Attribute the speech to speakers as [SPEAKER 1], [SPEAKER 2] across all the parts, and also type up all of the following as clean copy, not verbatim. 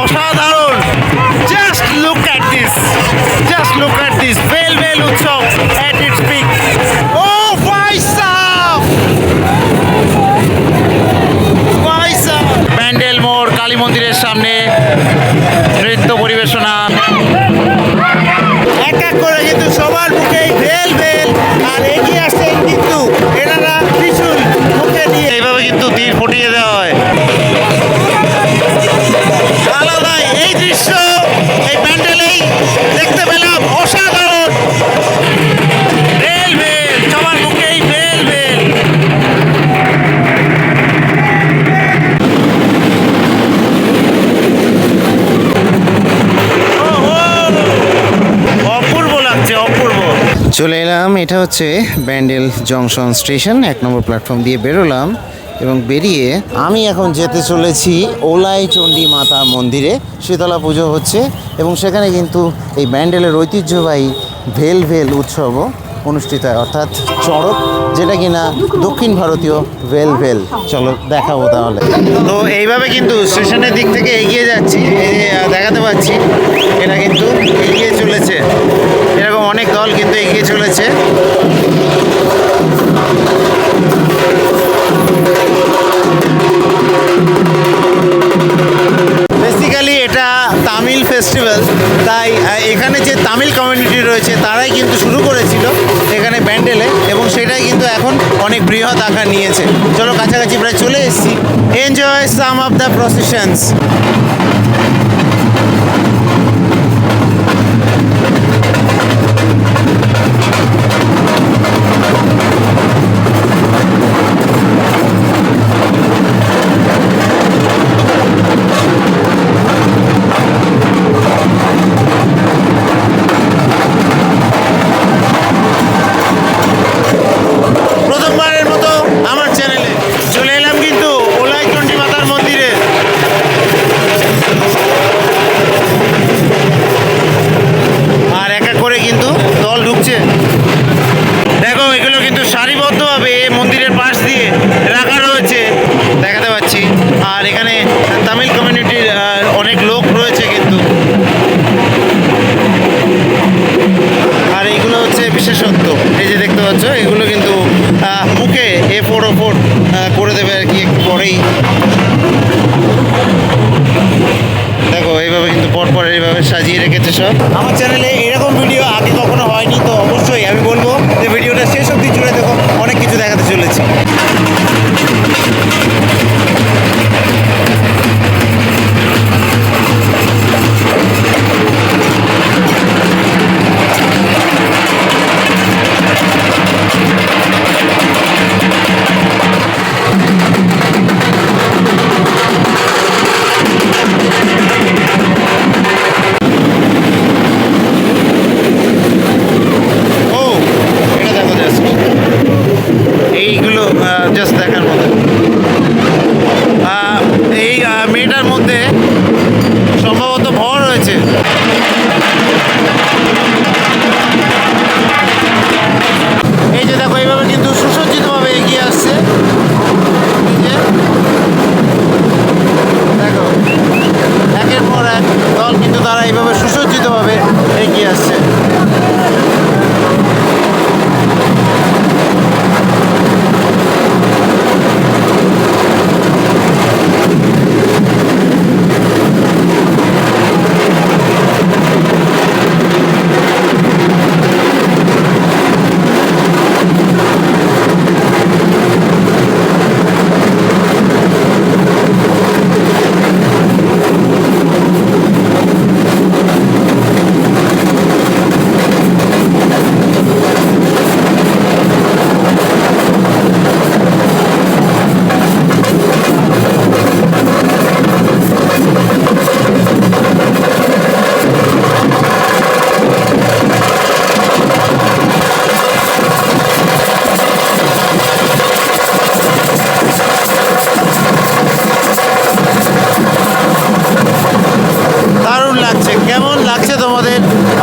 [SPEAKER 1] অসাধারণ। Just look at this বেল বেল উৎসব অ্যাট ইটস পিক। ও ভাই সাব, প্যান্ডেল মোড় কালী মন্দিরের সামনে নৃত্য পরিবেশনা। এক এক করে কিন্তু সবার মুখেই বেল বেল, আর এগিয়ে আসছেন কিন্তু এনারা ত্রিশূল মুখে নিয়ে। এইভাবে কিন্তু তীর ফুটিয়ে দেওয়া হয়। আলাদা এই দৃশ্য এই প্যান্ডেলেই দেখতে পেলাম, অসাধারণ। বেল বেল, সবার মুখেই বেল বেল। অপূর্ব লাগছে, অপূর্ব। চলে এলাম, এটা হচ্ছে ব্যান্ডেল জংশন স্টেশন। 1 নম্বর প্ল্যাটফর্ম দিয়ে বেরোলাম এবং বেরিয়ে আমি এখন যেতে চলেছি ওলাই চণ্ডী মাতা মন্দিরে। শীতলা পুজো হচ্ছে এবং সেখানে কিন্তু এই ব্যান্ডেলের ঐতিহ্যবাহী ভেল ভেল উৎসবও অনুষ্ঠিত হয়, অর্থাৎ চড়ক, যেটা কিনা দক্ষিণ ভারতীয় ভেল ভেল। চলো দেখাবো তাহলে। তো এইভাবে কিন্তু স্টেশনের দিক থেকে এগিয়ে যাচ্ছি, এই যে দেখাতে পাচ্ছি এটা কিন্তু এগিয়ে চলেছে। এরকম অনেক দল কিন্তু এগিয়ে চলেছে। বেসিক্যালি এটা তামিল ফেস্টিভ্যাল, তাই এখানে যে তামিল কমিউনিটি রয়েছে তারাই কিন্তু শুরু করেছিল এখানে ব্যান্ডেলে, এবং সেটাই কিন্তু এখন অনেক বৃহৎ আকার নিয়েছে। চলো কাছাকাছি প্রায় চলে এসেছি। Enjoy some of the processions. প্রথমবারের মতো আমার চ্যানেলে চলে এলাম কিন্তু ওলাই চণ্ডী মাতার মন্দিরে। আর এক এক করে কিন্তু দল ঢুকছে। দেখো এগুলো কিন্তু সারিবদ্ধভাবে মন্দিরের পাশ দিয়ে রাখা রয়েছে, দেখাতে পাচ্ছি। আর এখানে তামিল কমিউনিটির অনেক লোক রয়েছে কিন্তু। আর এইগুলো হচ্ছে বিশেষত্ব, এই যে দেখতে পাচ্ছ এগুলো কিন্তু মুখে A4 করে দেবে আর কি একটু পরেই। দেখো এইভাবে কিন্তু পরপর এইভাবে সাজিয়ে রেখেছে সব। আমার চ্যানেলে এরকম ভিডিও আগে কখনো হয়নি, তো অবশ্যই আমি বলবো যে ভিডিওটা শেষ অবধি জুড়ে দেখো, অনেক কিছু দেখাতে চলেছি। এইগুলো জাস্ট দেখার মতো। এই মেয়েটার মধ্যে সম্ভবত ভর রয়েছে। এই যে দেখো এইভাবে কিন্তু সুসজ্জিতভাবে এগিয়ে আসছে। দেখো একের পর এক দল কিন্তু তারা এইভাবে সুসজ্জিতভাবে এগিয়ে আসছে।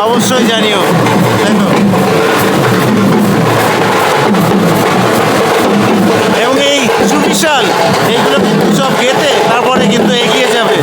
[SPEAKER 1] অবশ্যই জানিও। দেখো এবং এই সুবিশাল এইগুলো কিন্তু সব গেতে তারপরে কিন্তু এগিয়ে যাবে।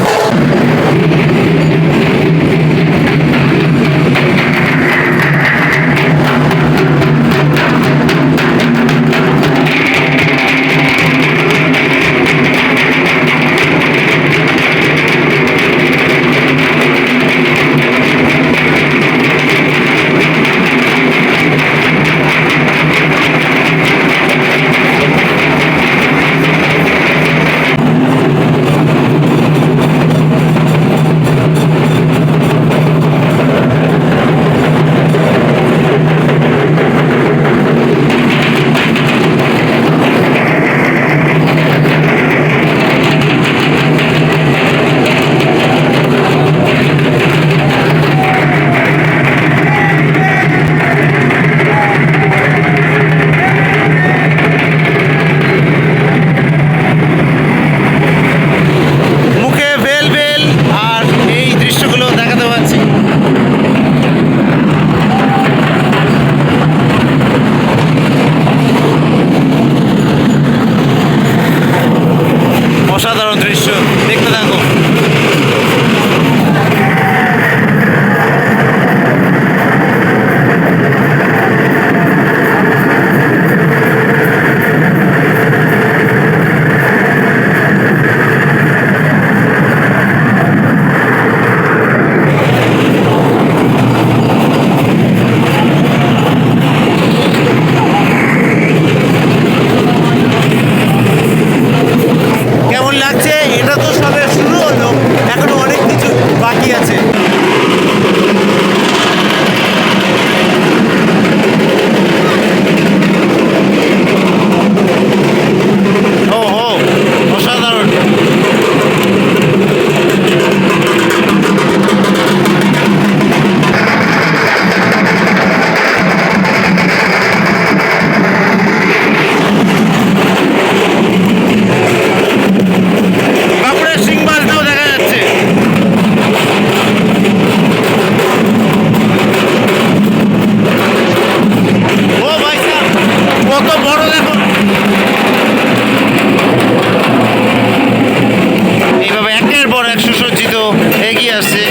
[SPEAKER 1] এগিয়ে আসছে।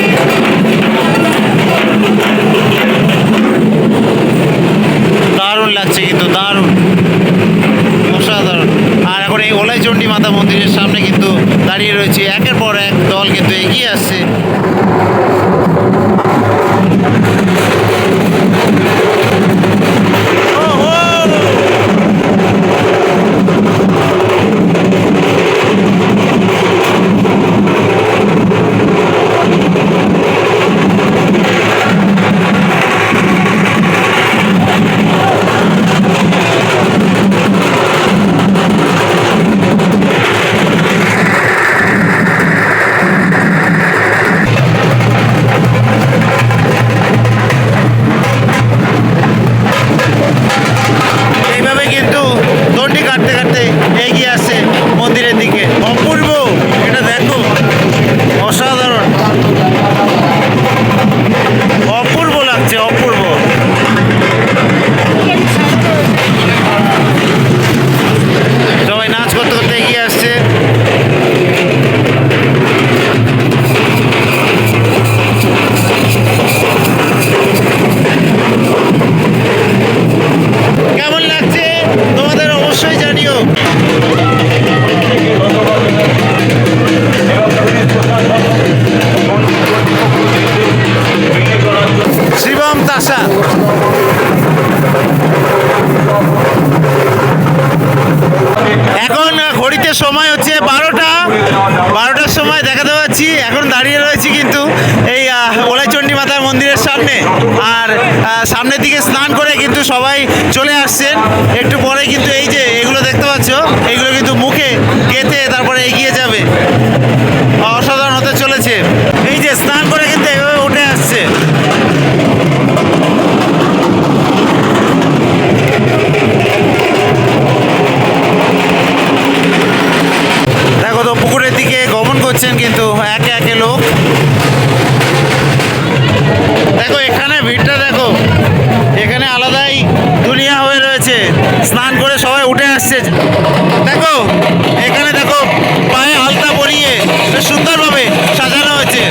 [SPEAKER 1] দারুণ লাগছে, কিন্তু দারুণ, অসাধারণ। আর এখন এই ওলাইচণ্ডী মাতা মন্দিরের সামনে কিন্তু দাঁড়িয়ে রয়েছে, একের পর এক দল কিন্তু এগিয়ে আসছে। এগিয়ে আসছে মন্দিরের দিকে। অপূর্ব, এটা দেখো, অসাধারণ, অপূর্ব লাগছে, অপূর্ব। সবাই নাচ করতে করতে এগিয়ে আসছে। কেমন লাগছে তোমাদের অবশ্যই জানিও। শিবম তাসা, এখন ঘড়িতে সময় হচ্ছে 12টার সময় দেখাতে পাচ্ছি। এখন দাঁড়িয়ে রয়েছি কিন্তু এই ওলাইচণ্ডী মাতার মন্দিরের সামনে। আর সামনের দিকে স্নান করে কিন্তু সবাই চলে আসছেন। একটু পরে কিন্তু এই যে এগুলো দেখতে পাচ্ছ, এইগুলো কিন্তু মুখে গেঁথে তারপরে এগিয়ে যাবে। অসাধারণ হতে চলেছে। এই যে স্নান করে কিন্তু এভাবে উঠে আসছে। দেখো তো পুকুরের দিকে গমন করছেন কিন্তু একে একে লোক। দেখো এখানে ভিড়টা দেখো, এখানে আলাদাই দুনিয়া হয়ে রয়েছে। স্নান করে সবাই উঠে আসছে। দেখো এখানে দেখো পায়ে আলতা পরিয়ে সুন্দরভাবে সাজানো হয়েছে।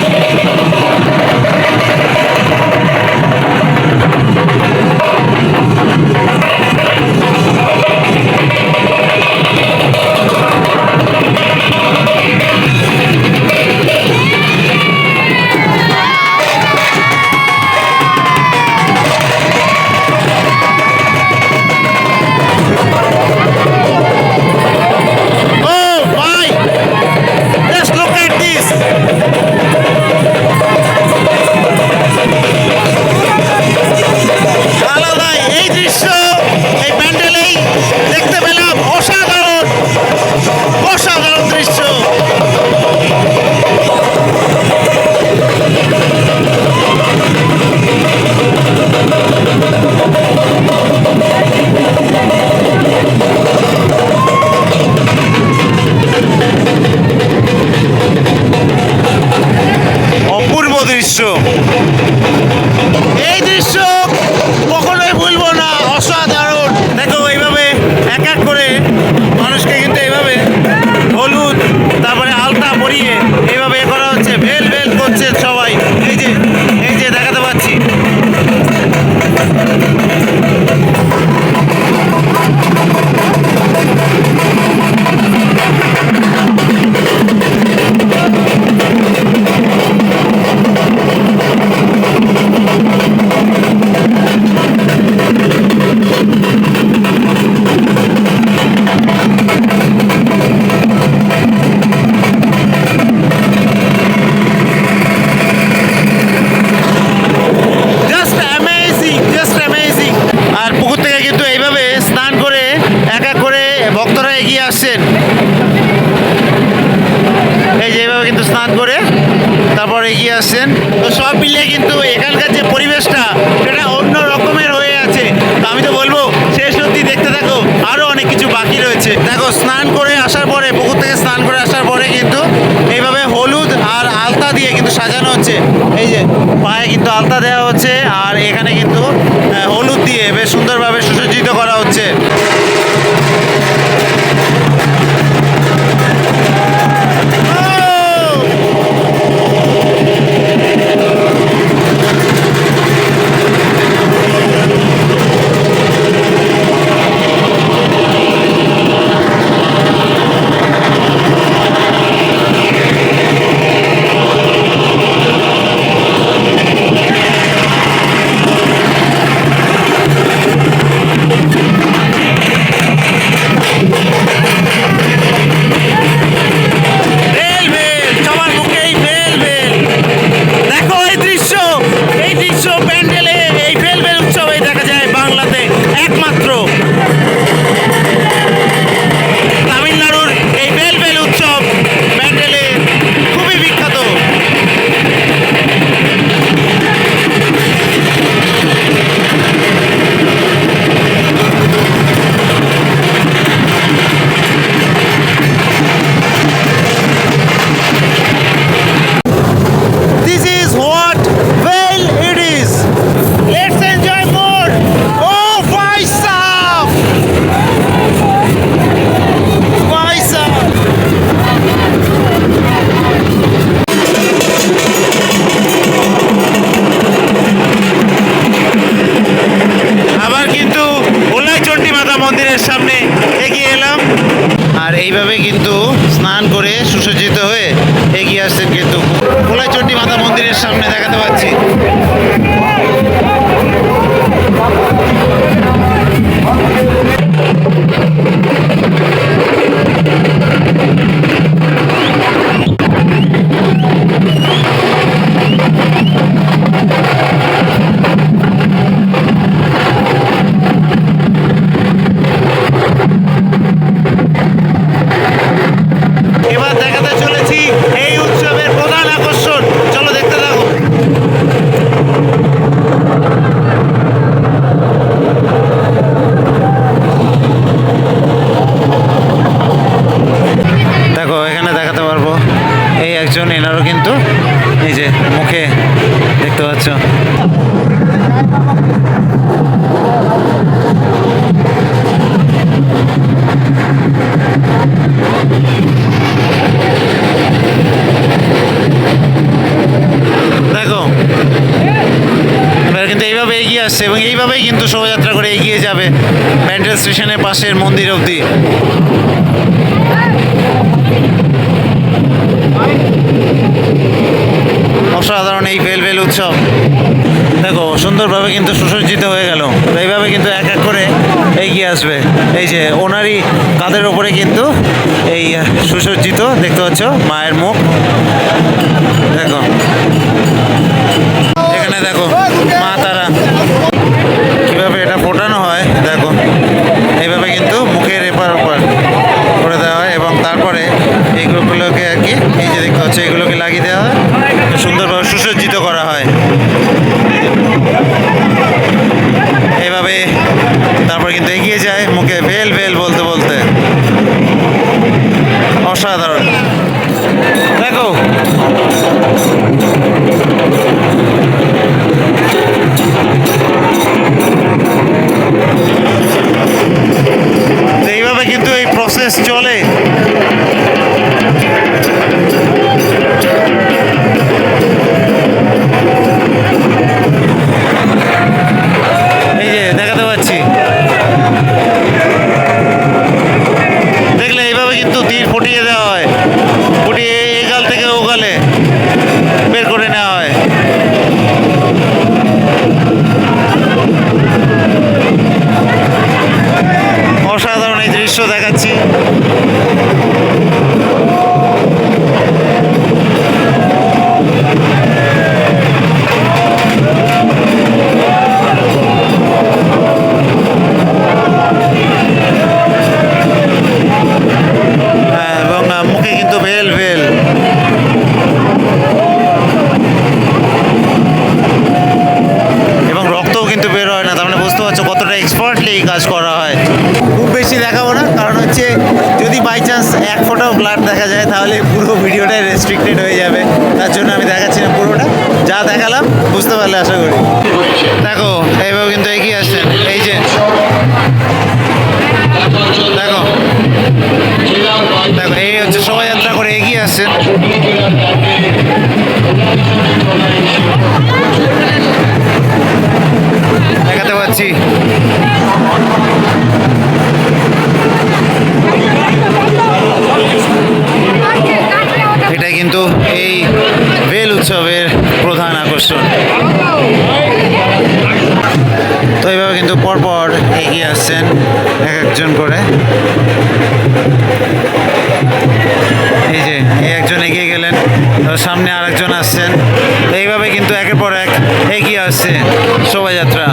[SPEAKER 1] এই দৃশ্য কখনোই ভুলবো না, অসাধারণ। দেখো এইভাবে এক এক করে মানুষকে কিন্তু এইভাবে হলুদ তারপরে আলতা পরিয়ে এইভাবে করা হচ্ছে, ভেল ভেল করছে সবাই। এই যে দেখাতে পাচ্ছি। আসছেন এই যে এইভাবে কিন্তু স্নান করে তারপর এগিয়ে আসছেন। তো সব মিলিয়ে কিন্তু এখানকার যে পরিবেশটা সেটা অন্য রকমের হয়ে আছে। তো আমি তো বলবো শেষ অবধি দেখতে থাকো, আরও অনেক কিছু বাকি রয়েছে। দেখো স্নান করে আসার পরে, পুকুর থেকে স্নান করে আসার পরে কিন্তু এইভাবে হলুদ আর আলতা দিয়ে কিন্তু সাজানো হচ্ছে। এই যে পায়ে কিন্তু আলতা দেওয়া হচ্ছে আর এখানে কিন্তু হলুদ দিয়ে বেশ সুন্দরভাবে সুসজ্জিত করা হচ্ছে।
[SPEAKER 2] যে মুখে দেখতে পাচ্ছ। দেখো এবার কিন্তু এইভাবে এগিয়ে আসছে এবং এইভাবেই কিন্তু শোভাযাত্রা করে এগিয়ে যাবে ব্যান্ডেল স্টেশনের পাশের মন্দির অবধি। অসাধারণ এই ভেল উৎসব দেখো সুন্দরভাবে কিন্তু সুসজ্জিত হয়ে গেল। তো এইভাবে কিন্তু এক এক করে এগিয়ে আসবে। এই যে ওনারই কাঁধের ওপরে কিন্তু এই সুসজ্জিত দেখতে পাচ্ছ মায়ের মুখ। দেখো এখানে দেখো মা তারা কীভাবে এটা ফোটানো হয়। দেখো এইভাবে কিন্তু মুখের এপার ওপার করে দেওয়া হয় এবং তারপরে এইগুলোকে আর কি এই যে দেখতে পাচ্ছ এগুলোকে লাগিয়ে দেওয়া হয়, সুন্দরভাবে সুসজ্জিত করা হয় এইভাবে। তারপর কিন্তু এগিয়ে যায় মুখে ভেল বলতে বলতে। অসাধারণ দেখো। এইভাবে কিন্তু এই প্রসেস চলে। এই যে দেখাতে পাচ্ছি, দেখলে এইভাবে কিন্তু তীর ফুটিয়ে দেওয়া হয়, ফুটিয়ে এই গাল থেকে ও গালে বের করে নেওয়া হয়। অসাধারণ এই দৃশ্য দেখাচ্ছি। এবং মুখে কিন্তু ভেল এবং রক্তও কিন্তু বের হয় না। তার মানে বুঝতে পারছো কতটা এক্সপার্টলি এই কাজ করা হয়। খুব বেশি দেখাবো না, কারণ হচ্ছে যদি বাই চান্স এক ফোঁটাও ব্লাড দেখা যায় তাহলে পুরো ভিডিওটাই রেস্ট্রিক্টেড হয়ে যাবে। তার জন্য আমি দেখাচ্ছি না পুরোটা, যা দেখালাম বুঝতে পারলে আশা করি। দেখো এইভাবে কিন্তু এগিয়ে আসছেন। এই যে দেখো দেখো এই হচ্ছে শোভাযাত্রা করে এগিয়ে আসছেন। দেখাতে পাচ্ছি এটাই কিন্তু এই ভেল উৎসবের প্রধান আকর্ষণ। তো এইভাবে কিন্তু পরপর এগিয়ে আসছেন এক একজন করে। এই যে এই একজন এগিয়ে গেলেন, সামনে আরেকজন আসছেন। এইভাবে কিন্তু একের পর এক এগিয়ে আসছে শোভাযাত্রা।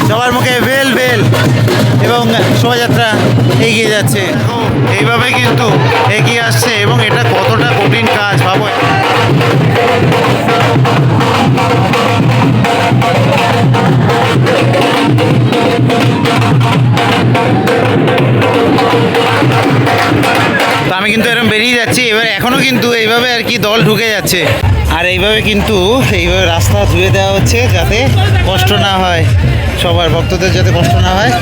[SPEAKER 2] সবার মুখে ভেল এবং শোভাযাত্রা এগিয়ে যাচ্ছে। এইভাবে কিন্তু এগিয়ে আসছে এবং এটা কতটা কঠিন কাজ ভাবো। তো আমি কিন্তু এরকম বেরিয়ে যাচ্ছি এবার। এখনও কিন্তু এইভাবে আর কি দল ঢুকে যাচ্ছে আর এইভাবে কিন্তু এইভাবে রাস্তা ধুয়ে দেওয়া হচ্ছে যাতে কষ্ট না হয়, সবার ভক্তদের যাতে কষ্ট না হয়।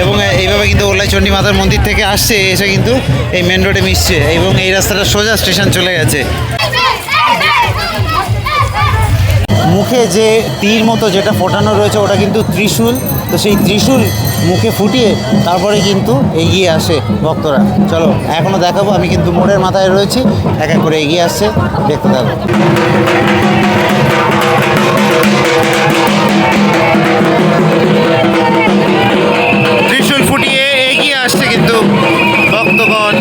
[SPEAKER 2] এবং এইভাবে কিন্তু ওলাই চণ্ডী মাতার মন্দির থেকে আসছে, এসে কিন্তু এই মেন রোডে মিশছে এবং এই রাস্তাটা সোজা স্টেশন চলে গেছে। মুখে যে তীর মতো যেটা ফোটানো রয়েছে ওটা কিন্তু ত্রিশূল। তো সেই ত্রিশূল মুখে ফুটিয়ে তারপরে কিন্তু এগিয়ে আসে ভক্তরা। চলো এখনও দেখাবো, আমি কিন্তু মোড়ের মাথায় রয়েছি, এক এক করে এগিয়ে আসছে, দেখতে থাকো। ত্রিশূল ফুটিয়ে এগিয়ে আসছে কিন্তু ভক্তগণ।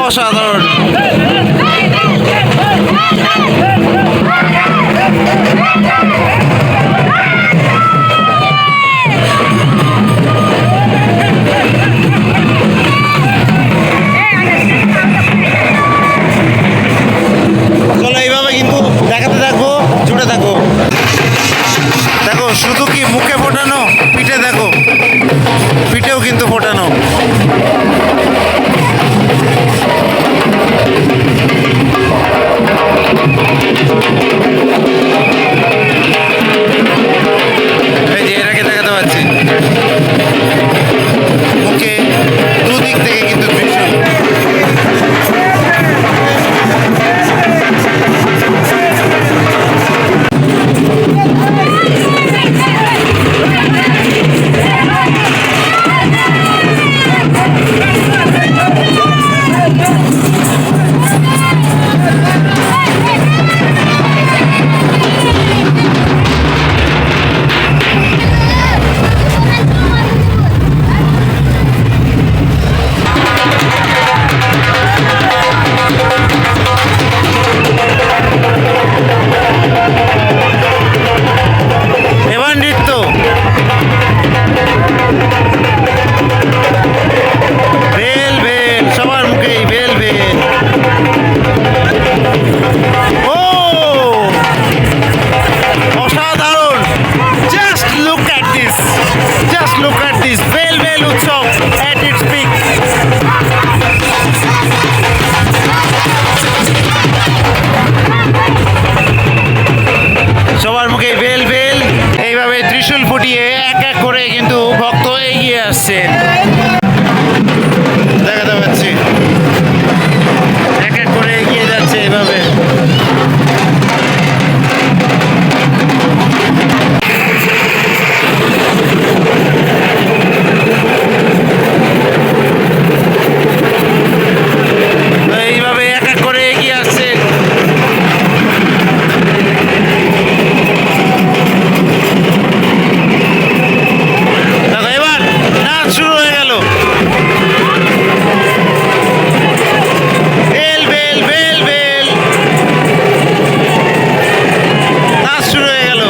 [SPEAKER 2] অসাধারণ। চলো এইভাবে কিন্তু দেখাতে থাকবো, জুড়ে থাকো। দেখো শুধু কি মুখে ফোটানো, পিঠে দেখো, পিঠেও কিন্তু ফোটানো। এই যে এটাকে দেখাতে পাচ্ছি, মুখে দুদিক থেকে কিন্তু ত্রিশূল। এবার নৃত্য। বেল বেল, সবার মুখেই বেল বেল। ও অসাধারণ, just look at this, just look at this, বেল বেল উৎসব অ্যাট ইটস পিক। সবার মুখে বেল বেল, এইভাবে ত্রিশূল ফুটিয়ে এক এক করে কিন্তু ভক্ত এগিয়ে আসছে, দেখাতে পাচ্ছি, এক এক করে এগিয়ে যাচ্ছে এইভাবে। এইভাবে এক এক করে এগিয়ে আসছে। দেখো এবার নাচ শুরু হয়ে গেল। বেল বেল বেল বেল, নাচ শুরু হয়ে গেল।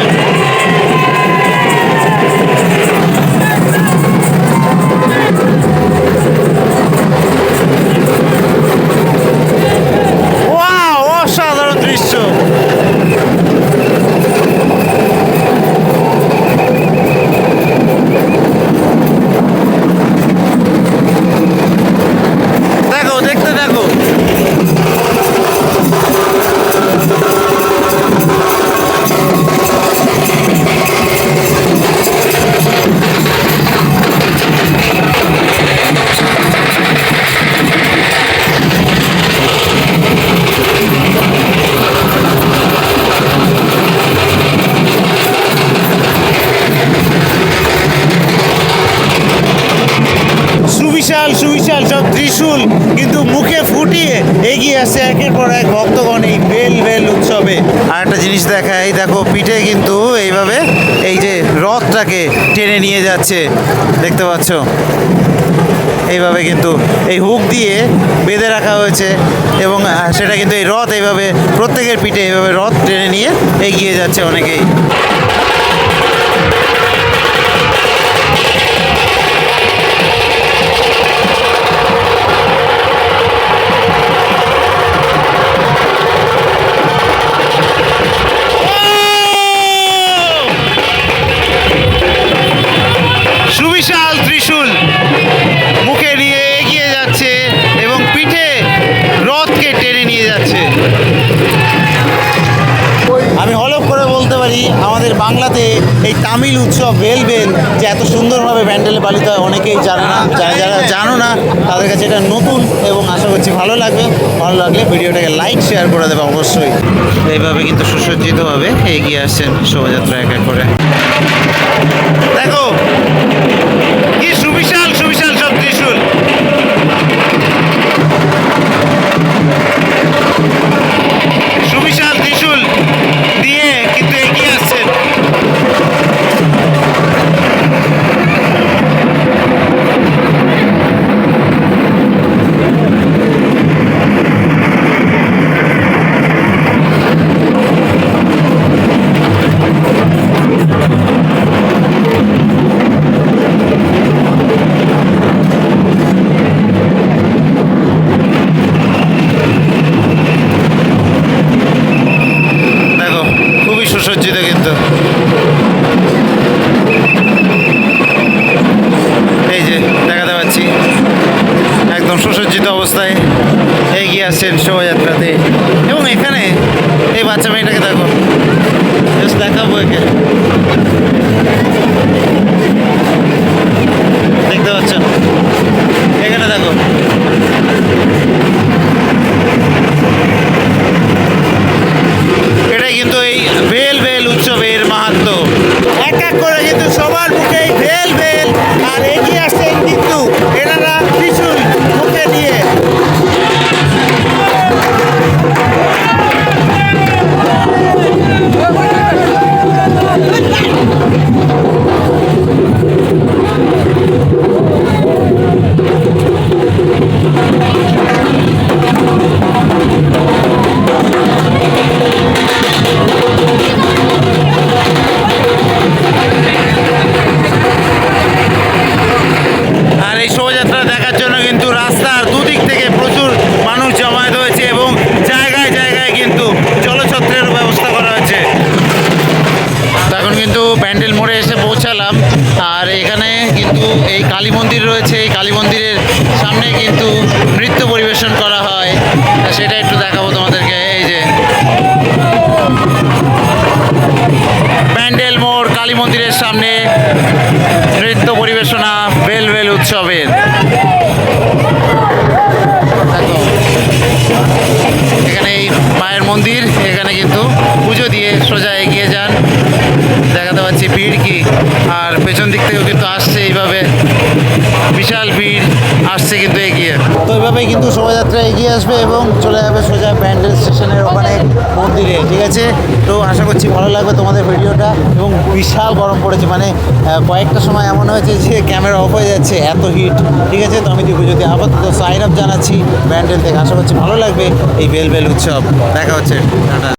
[SPEAKER 2] ওয়াও, অসাধারণ দৃশ্য। দেখো, দেখতে দেখো। সুবিশাল সুবিশাল সব ত্রিশূল কিন্তু মুখে ফুটিয়ে এগিয়ে আসছে একের পর এক ভক্তগণ এই বেল বেল উৎসবে। আর একটা জিনিস দেখাই, দেখো পিঠে কিন্তু এইভাবে এই যে রথটাকে টেনে নিয়ে যাচ্ছে, দেখতে পাচ্ছ, এইভাবে কিন্তু এই হুক দিয়ে বেঁধে রাখা হয়েছে এবং সেটা কিন্তু এই রথ এইভাবে প্রত্যেকের পিঠে এইভাবে রথ টেনে নিয়ে এগিয়ে যাচ্ছে অনেকেই। সুবিশাল ত্রিশূল মুখে নিয়ে এগিয়ে যাচ্ছে এবং পিঠে রথকে টেনে নিয়ে যাচ্ছে। আমি হলফ করে বলতে পারি আমাদের বাংলাতে এই তামিল উৎসব বেল বেল যে এত সুন্দরভাবে প্যান্ডেলে পালিত হয় অনেকেই জানে না, যারা জানো না তাদের কাছে এটা নতুন এবং আশা করছি ভালো লাগবে। ভালো লাগলে ভিডিওটাকে লাইক শেয়ার করে দেবে অবশ্যই। এইভাবে কিন্তু সুসজ্জিতভাবে এগিয়ে আসছেন শোভাযাত্রা এক এক করে। দেখো কি সুবিশাল সুবিশাল সব ত্রিশূল। সুবিশাল ত্রিশূল দিয়ে কিন্তু এগিয়ে আসছেন। এগিয়ে আসছেন শোভাযাত্রাতে। এবং এখানে এই বাচ্চা মেয়েটাকে দেখো, জাস্ট দেখাবো একে, দেখতে পাচ্ছেন এখানে দেখো, এটাই কিন্তু এই ভেল ভেল উৎসবের মাহাত্ম্য। এক এক করে কিন্তু সবার মুখে এই ভেল ভেল, আর এগিয়ে আসছেন কিন্তু এনারা ত্রিশূল মুখে নিয়ে। আর এই শোভাযাত্রা দেখার জন্য কিন্তু রাস্তার দুদিক থেকে প্রচুর মানুষ জমায়েত হয়েছে এবং জায়গায় জায়গায় কিন্তু জলছত্রের ব্যবস্থা করা হয়েছে। তো এখন কিন্তু প্যান্ডেল মোড়ে এসে পৌঁছালাম, আর এখানে কিন্তু এই কালী মন্দির রয়েছে। এই কালী মন্দিরের সামনে কিন্তু নৃত্য পরিবেশন করা হয়, তা সেটা একটু দেখাবো তোমাদেরকে। এই যে প্যান্ডেল মোড় কালী মন্দিরের সামনে নৃত্য পরিবেশনা বেল বেল উৎসবের। দেখো, এখানে এই মায়ের মন্দির, এখানে কিন্তু পুজো দিয়ে সোজা এগিয়ে যান। দেখাতে পাচ্ছি ভিড় কি, আর পেছন দিক থেকেও কিন্তু আসছে এইভাবে বিশাল ভিড় আসছে কিন্তু এগিয়ে। তো এইভাবেই কিন্তু শোভাযাত্রা এগিয়ে আসবে এবং চলে যাবে সোজা প্যান্ডেল স্টেশনের ওখানে মন্দিরে। ঠিক আছে, তো আশা করছি ভালো লাগবে তোমাদের ভিডিওটা। এবং বিশাল গরম পড়েছে, মানে কয়েকটা সময় এমন হয়েছে যে ক্যামেরা অফ হয়ে যাচ্ছে, এত হিট। ঠিক আছে, তো আমি যদি আপাতত সাইন আপ জানাচ্ছি প্যান্ডেল থেকে। আশা করছি ভালো লাগবে এই বেল বেল উৎসব। দেখা হচ্ছে, টাটা।